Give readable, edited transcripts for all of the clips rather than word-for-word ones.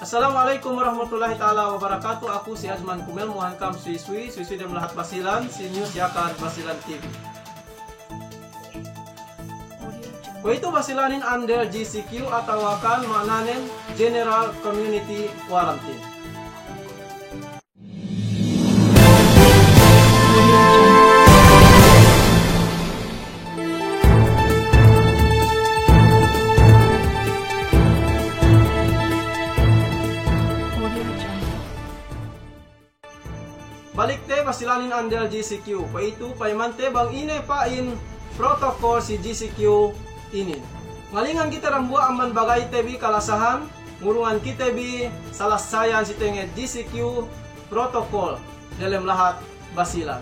Assalamualaikum warahmatullahi taala wabarakatuh. Aku si Ajman Kumel muhankam suisui dan melahat basilan si News Yakar Basilan TV. Ko itu basilanin under GCQ atau akan maknanen General Community Quarantine. Balik te basilanin under GCQ. Pa itu paimante bang ine pain protokol si GCQ ini. Ngalingan kita rambua aman bagay tebi kalasahan, ngurungan kita bi salah sayan si tenge GCQ protokol dalam lahat basilan.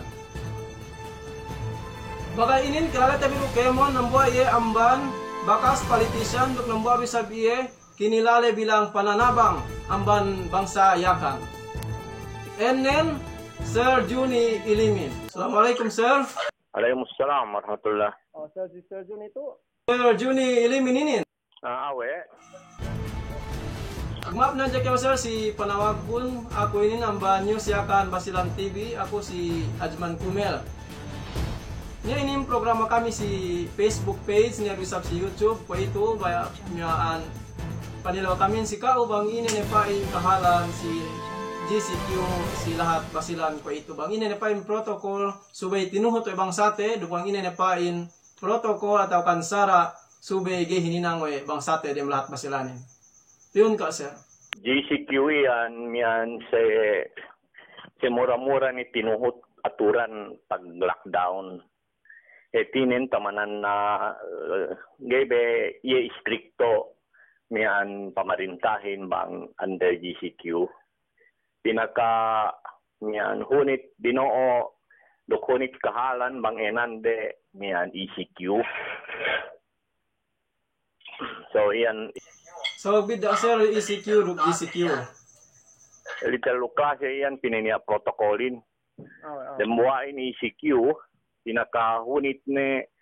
Bagay inin kilala tebi Pokemon nambua iye amban bakas politician untuk nambua bisa biye kinilale bilang pananabang amban bangsa yakan. Enen Sir Juni Ilimin. Assalamualaikum, Sir. Waalaikumsalam warahmatullah. Oh, Sir, si Sir Juni itu. Sir Juni Ilimin ini. Awe. Maaf na kayo, Sir, si panawag pun. Ako ini namba News Yakan Basilan TV. Ako si Ajman Kumel. Nya ini programa kami si Facebook page, niya bisa si YouTube. Po itu, bayak nyaan panilaw kami si Kao bang ini nepain kahalan si GCQ si lahat basilan ko ito bang ine nepain protokol subay tinuhot o ibang sate dupang ine nepain protokol atau kansara subay ge hininang we bang sate dem lahat basilanin. Tiyon ka, Sir. GCQ yan se mura-mura ni tinuhot aturan pag lockdown. Tinin tamanan na gebe ye stricto mian pamarintahin bang under GCQ. Pinaka mian hunit binoo dokunit kahalan bang enande mian ECQ. So iyan. So bida, Sir, ECQ rug GCQ. Little klase iyan pininiya protokolin. Demuain ECQ pinaka hunit ne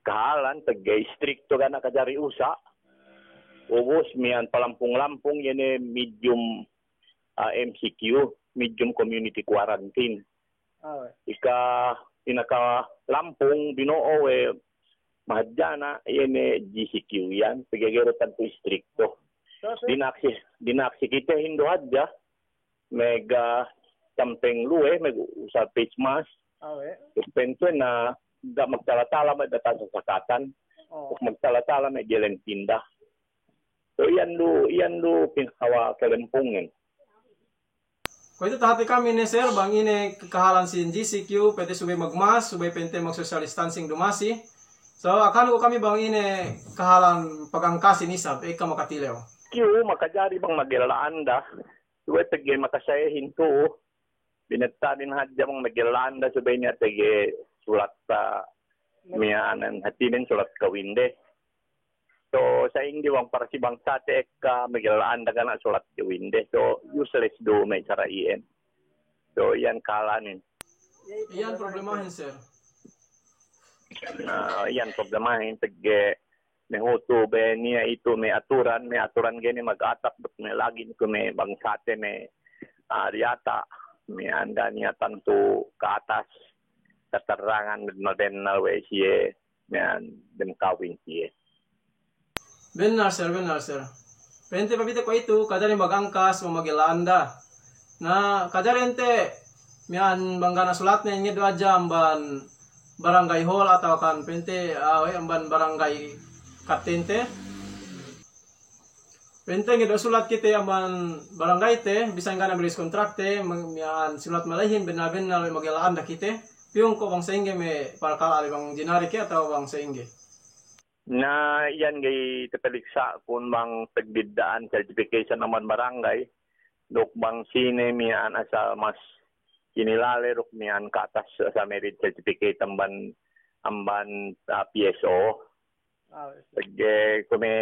kahalan tagay stricto ga nakajari usa. Ubos mian palampung-lampung yan medium MCQ, medium community quarantine. Pinaka lampung binoo mahadyana yan GCQ yan. Pagagero tanto stricto. Dinaksi kita hindo hadya. Mega sampeng luwe, meg usap face mask. Penso na magtalatala may datan sa sakatan. Magtalatala may geleng tinda. So yan do pinhawa kalempungin. Kung ito tahati kami ni Sir, bang ine kahalan si GCQ, pwede subay magmas, subay pente mag-social distancing dumasi. So, akan ko kami bang ine kahalan pagangkasin isab, ka makatilew. Q, makajari bang magilalaanda, subay tagay makasayahin to, binagta din hadya bang magilalaanda, subay niya tagay sulat sa miyanan, hatinin sulat kawinde. So sa hindi wang para si bang sate ka magilaan daga na sulat di winde. So useless do may saraiin. So yan kalanin. Iyan problemahin, Sir. Yan problemahin tagge may huto be niya ito may aturan gani mag-atap dok may lagi ko may bang sate may riyata may anda niya tanto kaatas katarangan na den na we siye may dem kawin siye. Benar, Sir. Pente pabite ko ito, kadari magangkas o magilanda. Na kadari ente, mian bangga na sulat na ingid aja amban barangay hall atau kan pente amban barangay kaptente. Pente ngid sulat kita amban barangay te, bisa nga na bilis kontrakte, mian sulat malahin benaben na magilanda kita. Piyong ko bang saingge me para kala bang dinari ke atau bang saingge. Na yan gay tapaliksa kung bang pagbidaan certification naman barangay dok bang sine miyan asa mas kinilale rok miyan katas sa merit certificate amban PSO pagge kume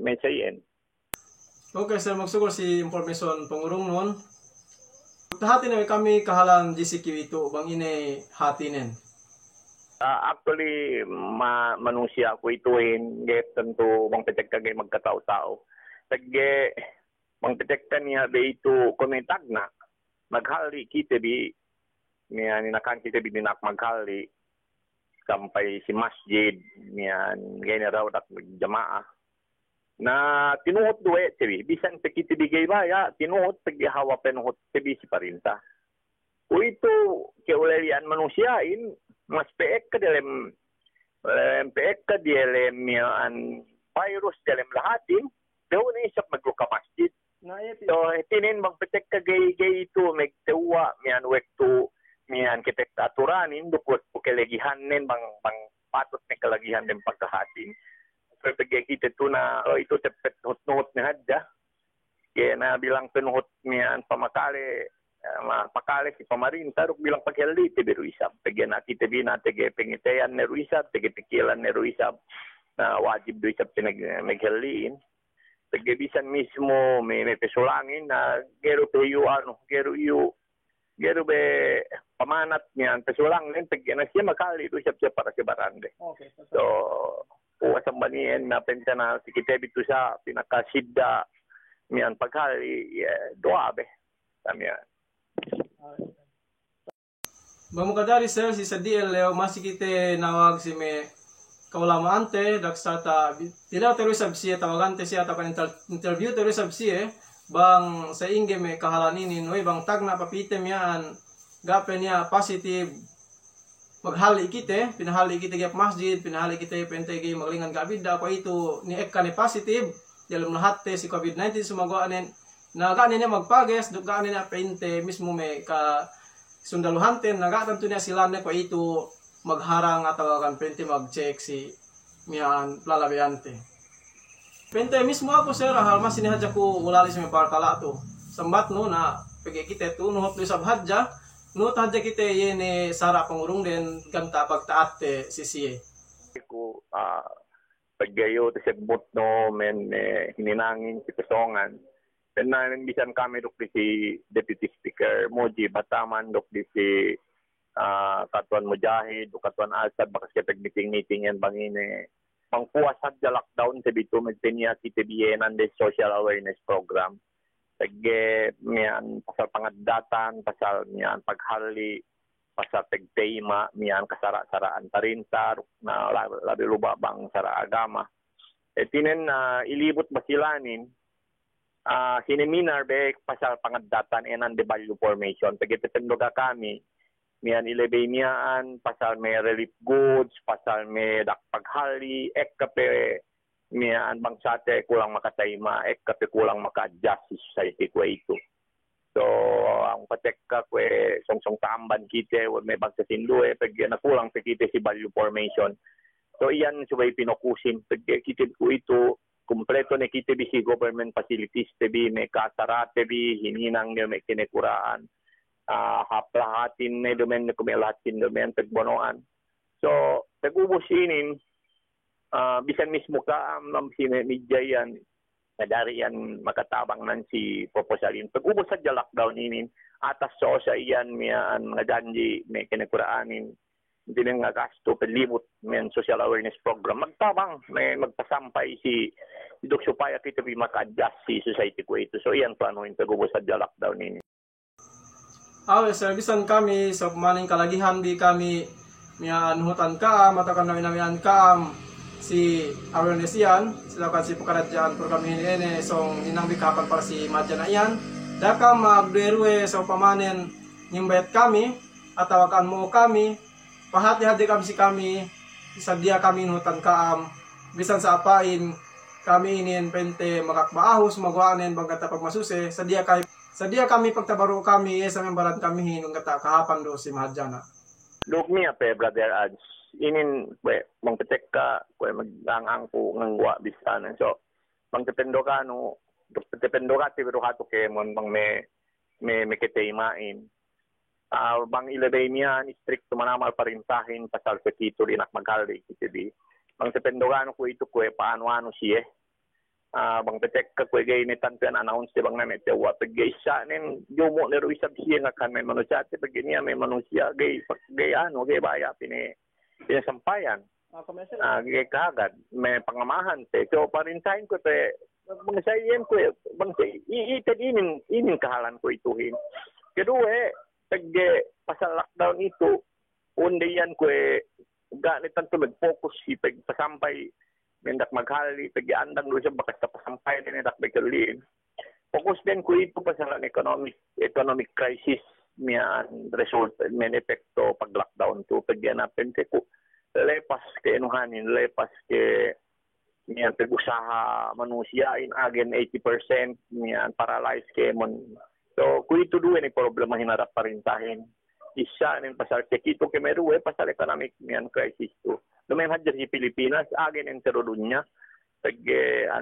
may sayin. Okay, Sir, magsugol si information pangurong nun. Hati na kami kahalang GCQ ito bang ine hatinen. Actually, manusia ko ituin, get tentu bang petag kagay magkatao-tao. Tagge, mangdetekta niya be itu komentag na maghali kita bi niya ninakan kita bi dinak maghali sampai si masjid niya ngayon raw dak jamaah na tinuot duwe tibi bisan pe kita bigay baya tinuot paghawa penuot tibi si parinta o itu keulalian manusiain mas peek ka dalam peek ka dalam yan virus dalam lahatin daw na isap magluka masjid. So, tinin magpetek ka gay itu, magtawa, miyan wekto, miyan kitek aturanin, dukot po kalagihan nin, bang patot na kalagihan din pagkahatin. So, pagkaya kita ito na, ito tepet hot-nuhot na hadya. Kaya na bilang penuhot miyan pamakali, pakali si pamarin, tarok bilang paghaliti, pero isap. Pagkaya na kita binatag, pengitayan na ruisap, pikilan na ruisap, na wajib do isap pinag-maghaliin. Pagkabisan mismo may pesulangin na gero be pamanat niyan pesulangin pagka na siya makali do siya para sa barangay. Okay, so puwasang baniin na pensa na si Kitebit to sa pinakasidda niyan paghali doabe tamiya. Bamukadari sir si sa DL Leo masikite nawag si me kaulamaante daksata tidak terus absie tawagante siya tapan interview terus absie bang sa inge me kahalaninin oy bang tagna papitem yan gapen niya positive maghali kite pinahali kite gap masjid pinahali kite pentege maglingan gabida ko ito ni ekka ni positive dalam lahat si COVID-19 sumagawanin na ganin niya magpages ganin niya pente mismo me ka sundaluhanten nagatan to niya sila ne ko ito magharang at tawagan pente mag-check si miyan lalabiante. Pente mismo ako sir hal mas sinihadya ko ulali sa mga parkala to. Sambat no na pagay kita to nuhot do sa hadya no tadya kita yene sara pangurong den ganta pagtaat si siye. Ko paggayo to segbot no men hininangin si Pesongan. Dan bisan kami dok di si Deputy Speaker Moji Bataman dok di si Katuan Mujahid, Katuan Asad, bakas kita meeting yan bangin pangpuas sa lockdown sa bito magtenya kita biyenan de social awareness program. Pagge miyan pasal pangadatan, pasal miyan paghali, pasal pagtema, miyan kasara-saraan tarintar na labi luba bang sara agama. Tinen ilibot basilanin sineminar be pasal pangadatan enan de value formation. Pagge tependoga kami miyan ilebay miyaan, pasal may relief goods, pasal may dakpaghali, kape miyaan bang sate kulang makatayma, kape kulang maka-adjust si society ko ito. So, ang patek ka kwe, song tamban kite, may bang sa sindu pag nakulang pa kite si value formation. So, iyan subay pinokusin. Pag kite ko ito, kumpleto na kite si government facilities, tebi may kasarate, tebi hininang niyo may kinekuraan. Haplahatin na domen na kumelahatin domen tagbonoan. So, tagubos inin, bisan mismo ka si media yan, nadari yan makatabang nan si proposalin. Tagubos sa lockdown inin, atas so sa iyan miyan mga ganji may kinakuraanin, hindi nga gasto, pelimot may social awareness program. Magtabang, may magpasampay si Dok Supaya kita maka-adjust si society ko ito. So, iyan plano yung tagubos sa lockdown inin. Servisan kami sa maning kalagihan di kami mianuhutan ka matakan namin ka si awareness yan sila kasi pagkaradyaan program ini so ninang bikapan para si madya na yan daka magduerwe sa pamanen nyimbayat kami at tawakan mo kami pahati-hati kami si kami isa dia kami nuhutan ka bisan sa apain kami inin pente makakmaahos magwanen bangkata pagmasuse Sadia kami pagtabaro kami sa membaran kami hinung kata kahapan do si Mahadjana. Look me up brother ads. Inin mangpetek ka magang ko ngangwa bisan. So mangtependo ka no dependo ka pero hato ke mon bang me keteimain. Bang ilabay niya ni strict manamal parintahin pasal sa kito dinak maghali kiti. Mangtependo ka no ko ito ko paano siya. Bang petek ka kwe gay ni tantan announce di bang namin tewa pagay sa nin yumo ni Ruisab siya nga kan may manusia ti pagay niya may manusia gay gay baya pinasampayan gay kagad may pangamahan te so parintahin ko te bangsa iyan ko, bangsa itag inin kahalan ko ituhin. Kedua, tag pasal lockdown itu, unde yan ko ganit tanto mag-focus ipag pasampay mendak maghali, pag andang doon siya bakas sa pasampay din mendak magkalin. Focus din ko ito pasal economic crisis miyan result, may epekto pag lockdown to, pag yanapin ko, lepas ke enuhanin, lepas ke niyan pag-usaha manusia in again 80% niyan paralyzed kemon. So kung ito duwe ni problema hinarap parintahin. Isa nin pasal kito ke meru pasal economic niyan crisis to. Lumay hadja si Pilipinas again en tero dunya. Pag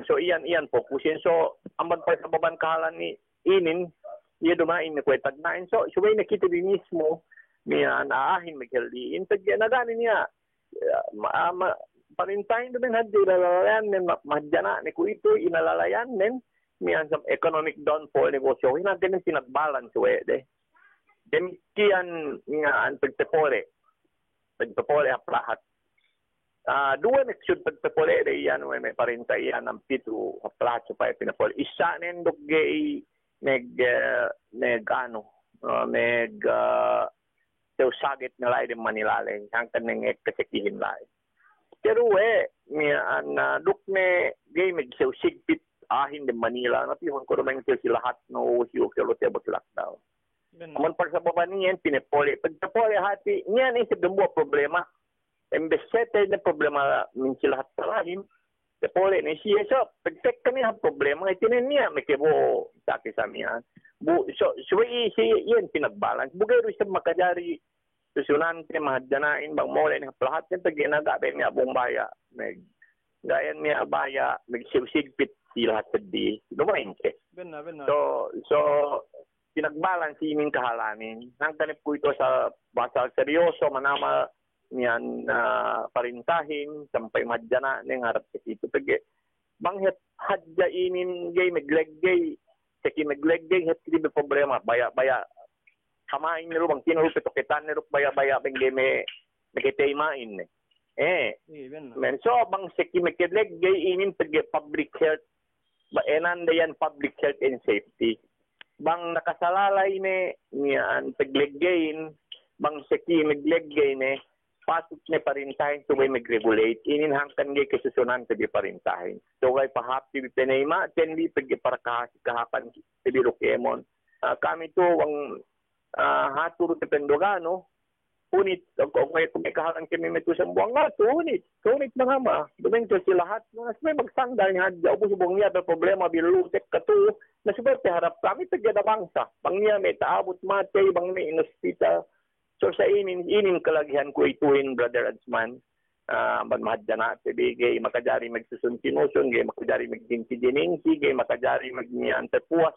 so iyan fokusin so amban pa sa baban kahalan ni inin iya dumain ni kwetag nain so suway nakita din mismo niyan aahin maghaldiin pag nagani niya parintahin doon haddi ilalalayan nen mahadjana ni ko ito inalalayan nen miyan sa economic downfall negosyo hinagin ng sinagbalance wede demikian nga ang pagtepole aplahat dua neksyon pagtepole de yan may parintayan ang pitu aplahat supaya pinapole isa nen dogge neg sagit na lai de Manilale hangkan neng kasekihin lai. Pero dukne game sigpit ahin de Manila na pihon ko naman sila lahat no usiyo kelo tebot lockdown. Kuman par sa baba niyan pinepole pagpole hati niyan isip dumbo problema. Imbes sete na problema min sila lahat parahin. Pole ni siya so pagtek kami ha problema itinin niya may kebo sa kisamihan. So yan pinagbalance. Bugay ro sa makajari susunan ti mahadjanain bang mole ni lahat yan pag ginagabe niya abong baya gayan niya baya nagsigpit sila sa di dumain ke so pinagbalance ining kahalanin nang tanip ko ito sa basal seryoso manama niyan parintahin sampay mahadjana ning harap sa ito pag banghet hadja inin gay megleggay saki megleggay het di problema baya kamain niro bang kinulpit o kitan niro baya-baya bang game nakitaymain men so bang seki mekidleg gay inin pag public health ba enan dayan public health and safety bang nakasalalay niyan pagleggayin bang seki megleggay pasok ni parintahin so may mag-regulate inin hangkan gay kasusunan sa di parintahin so kay pahapi pinayma tendi pag para kahapan sa birokemon kami to ang haturo te pendogano unit kung may kahalan kami meto sa buwang nga unit na nga ma dumeng to sila lahat mas may magsandal nga upo subong niya problema bilutek kato na suberte harap kami tagda bangsa bang niya may taabot mate bang may inospita so sa inin kalagihan ko ituin brother Adsman bang mahadjana tibigay makajari magsusuntinusun gay makajari magdinsidiningsi gay makajari magniyan tepuas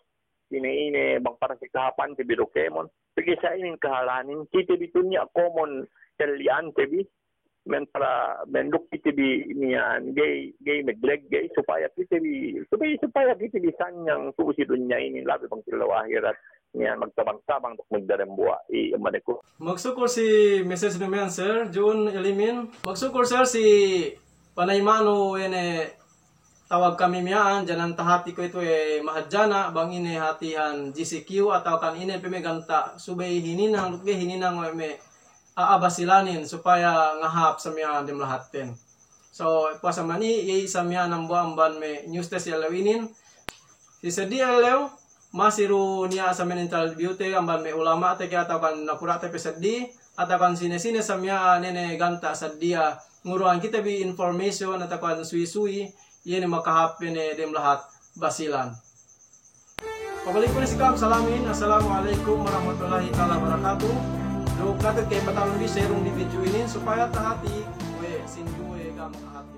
ine bang para sa kahapan ti birokemon pagi sa inin kahalanin kiti bitunya common kalian tibi men para menduk kiti bi niyan gay megleg gay supaya kiti sanyang tusi dunya ini labi bang tilaw akhirat niyan magtabang-tabang dok magdarembuwa imane ko magsukol si message naman sir June Elimin magsukol sir si Panaymano tawag kami miyaan, dyan ang tahati ko ito mahadjana, bang ini hatihan GCQ, ataw kan ini pimiganta, subay hininang may aabasilanin, supaya ngahap sa miyaan dim lahatin. So, pasamani, sa miyaan ang buamban may news test yalawinin. Si Sedi Alaw, masiru niya sa mental beauty, amban may ulama, teki ataw kan napurate pe Sedi, ataw kan sine-sine sa miyaan, ganta sa dia, nguruan kita bi information, ataw kan suwi-suwi, yan yung makahapin dem lahat basilan. Pabalik ko na si Kam salamin. Assalamualaikum warahmatullahi wabarakatuh. Lo katet kay patawon di serong di video ini supaya tahati we sinduwe ka makahapin.